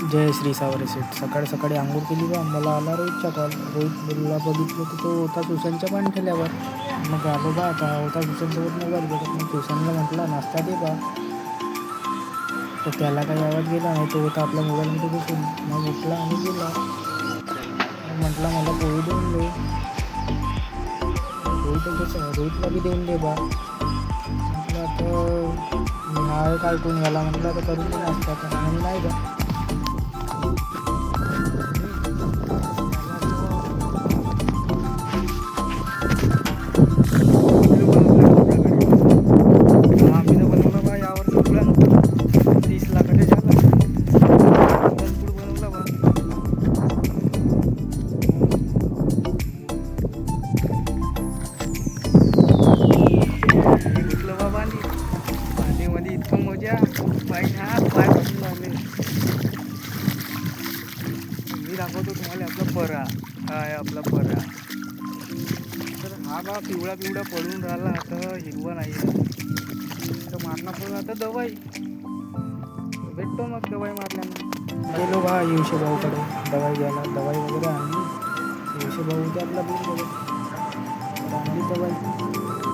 जय श्री सावरे सेठ. सकाळी सकाळी आंघोळ केली बा. मला आला रोहितचा कॉल. रोहित बोलला बघितलं तर तो होता सुशांतच्या पाणठेल्यावर. मग आलो बा. आता होता सुशांतसोबत मोबाईल बघत. मग सुशांतला म्हटला नाश्ता दे बा. तर त्याला काही आवाज गेला नाही. तो होता आपल्या मोबाईलमध्ये बसून. मग उठला आणि गेला. म्हटला मला पोळी देऊन दे. रोहितला बी देऊन दे बा. म्हटलं आता हा कार्टून घाला. म्हटलं आता करून दे नाश्ता. तर आणि नाही बा. आम्ही तर बनवला बा यावर्षी प्लॅन 30 लाखाच्या झाला. फूड बनवला बा. घुसलं बा पाणीमध्ये इतकं मजा. पाय बसून लागले. मी दाखवतो तुम्हाला आपला परा. हा आहे आपला परा. तर हा बा पिवळा पडून राहिला. आता हिरवा नाही आहे. तर मारणं पडून आता दवाई भेटतो. मग दवाई मारल्यानं गेलो बा येऊशे भाऊकडे दवाई घ्यायला. दवाई वगैरे आणली. येऊशे भाऊ होते आपला बिल वगैरे आणली दवाई.